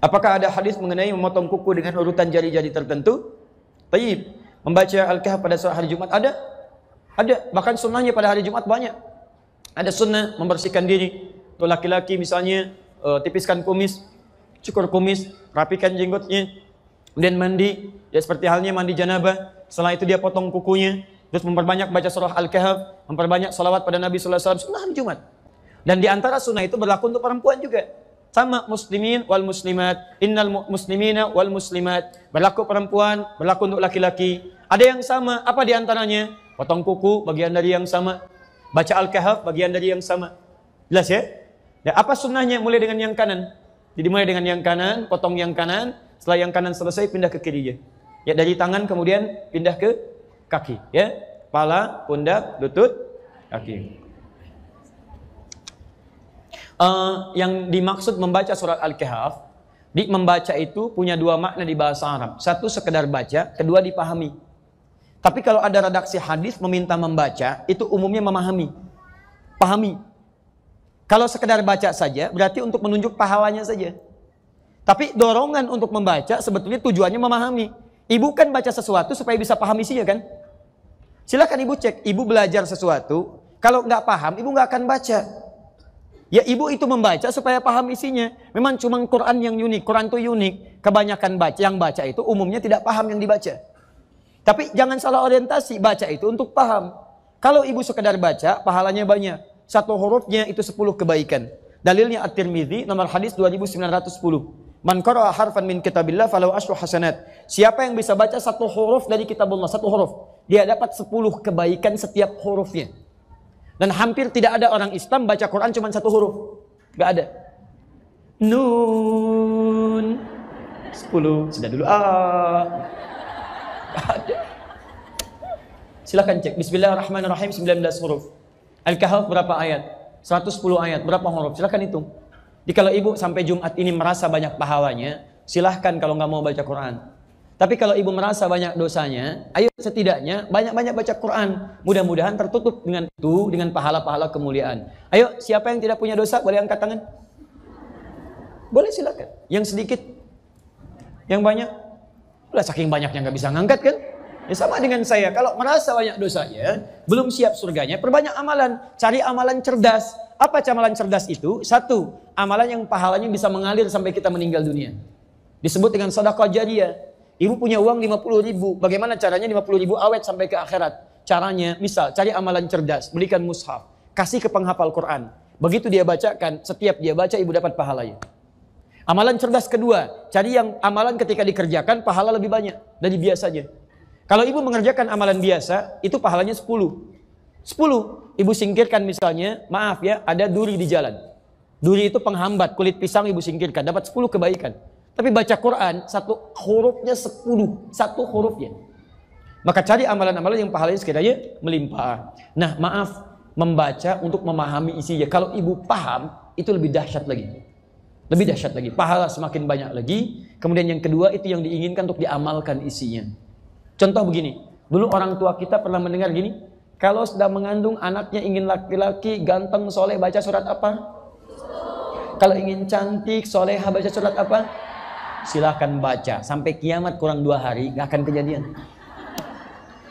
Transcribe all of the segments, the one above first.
Apakah ada hadis mengenai memotong kuku dengan urutan jari-jari tertentu? Tayyib. Membaca Al-Kahf pada saat hari Jumat ada? Ada. Bahkan sunnahnya pada hari Jumat banyak. Ada sunnah membersihkan diri. Untuk laki-laki misalnya tipiskan kumis, cukur kumis, rapikan jenggotnya, kemudian mandi, ya seperti halnya mandi janabah. Setelah itu dia potong kukunya, terus memperbanyak baca surah Al-Kahf, memperbanyak salawat pada Nabi sallallahu alaihi wasallam. Sunnah hari Jumat. Dan di antara sunnah itu berlaku untuk perempuan juga. Sama muslimin wal muslimat, innal muslimina wal muslimat. Berlaku perempuan, berlaku untuk laki-laki. Ada yang sama, apa di antaranya? Potong kuku, bagian dari yang sama. Baca Al-Kahf, bagian dari yang sama. Jelas ya? Dan apa sunnahnya? Mulai dengan yang kanan. Jadi mulai dengan yang kanan, potong yang kanan. Setelah yang kanan selesai, pindah ke kirinya. Ya, dari tangan kemudian pindah ke kaki. Ya, kepala, pundak, lutut, kaki. Yang dimaksud membaca surat Al-Kahf, membaca itu punya dua makna di bahasa Arab. Satu sekedar baca, kedua dipahami. Tapi kalau ada redaksi hadis meminta membaca, itu umumnya memahami. Pahami. Kalau sekedar baca saja, berarti untuk menunjuk pahalanya saja. Tapi dorongan untuk membaca sebetulnya tujuannya memahami. Ibu kan baca sesuatu supaya bisa paham isinya kan? Silahkan ibu cek, ibu belajar sesuatu, kalau nggak paham, ibu nggak akan baca. Ya ibu itu membaca supaya paham isinya. Memang cuma Quran yang unik, Quran itu unik. Kebanyakan yang baca itu umumnya tidak paham yang dibaca. Tapi jangan salah orientasi, baca itu untuk paham. Kalau ibu sekedar baca, pahalanya banyak. Satu hurufnya itu 10 kebaikan. Dalilnya At-Tirmidzi nomor hadis 2910. Man qara'a harfan min kitabillah falahu asyru hasanat. Siapa yang bisa baca satu huruf dari kitabullah, satu huruf, dia dapat 10 kebaikan setiap hurufnya. Dan hampir tidak ada orang Islam baca Quran cuma satu huruf. Gak ada. Nun 10, sudah dulu gak ada. Silakan cek. Bismillahirrahmanirrahim 19 huruf. Al-Kahf berapa ayat? 110 ayat, berapa huruf? Silakan hitung. Jadi kalau ibu sampai Jumat ini merasa banyak pahalanya, silahkan kalau nggak mau baca Quran. Tapi kalau ibu merasa banyak dosanya, ayo setidaknya banyak-banyak baca Quran. Mudah-mudahan tertutup dengan itu, dengan pahala-pahala kemuliaan. Ayo, siapa yang tidak punya dosa, boleh angkat tangan? Boleh silakan. Yang sedikit? Yang banyak? Udah saking banyaknya nggak bisa ngangkat kan? Ya sama dengan saya, kalau merasa banyak dosanya, belum siap surganya, perbanyak amalan. Cari amalan cerdas. Apa amalan cerdas itu? Satu, amalan yang pahalanya bisa mengalir sampai kita meninggal dunia. Disebut dengan sedekah jariyah. Ibu punya uang 50.000. Bagaimana caranya 50.000 awet sampai ke akhirat? Caranya, misal cari amalan cerdas, belikan mushaf, kasih ke penghafal Quran. Begitu dia bacakan, setiap dia baca ibu dapat pahalanya. Amalan cerdas kedua, cari yang amalan ketika dikerjakan pahala lebih banyak dari biasanya. Kalau ibu mengerjakan amalan biasa, itu pahalanya 10. 10. Ibu singkirkan misalnya, maaf ya, ada duri di jalan. Duri itu penghambat, kulit pisang ibu singkirkan, dapat 10 kebaikan. Tapi baca Quran, satu hurufnya 10, satu hurufnya. Maka cari amalan-amalan yang pahalanya sekiranya melimpah. Nah, maaf, membaca untuk memahami isinya. Kalau ibu paham, itu lebih dahsyat lagi. Lebih dahsyat lagi. Pahala semakin banyak lagi. Kemudian yang kedua, itu yang diinginkan untuk diamalkan isinya. Contoh begini, dulu orang tua kita pernah mendengar gini, kalau sedang mengandung anaknya ingin laki-laki, ganteng, soleh, baca surat apa? Kalau ingin cantik, soleha, baca surat apa? Silahkan baca. Sampai kiamat kurang 2 hari, gak akan kejadian.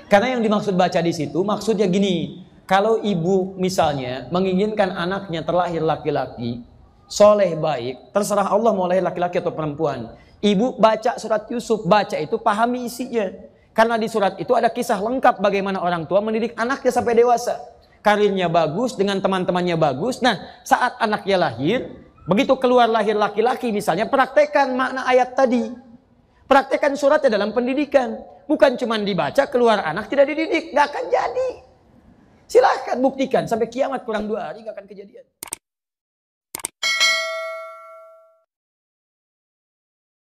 Karena yang dimaksud baca di situ, maksudnya gini, kalau ibu misalnya menginginkan anaknya terlahir laki-laki, soleh, baik, terserah Allah mau lahir laki-laki atau perempuan. Ibu baca surat Yusuf, baca itu pahami isinya. Karena di surat itu ada kisah lengkap bagaimana orang tua mendidik anaknya sampai dewasa. Karirnya bagus, dengan teman-temannya bagus. Nah, saat anaknya lahir, begitu keluar lahir laki-laki misalnya, praktekkan makna ayat tadi. Praktekkan suratnya dalam pendidikan. Bukan cuma dibaca, keluar anak tidak dididik. Gak akan jadi. Silahkan buktikan, sampai kiamat kurang 2 hari gak akan kejadian.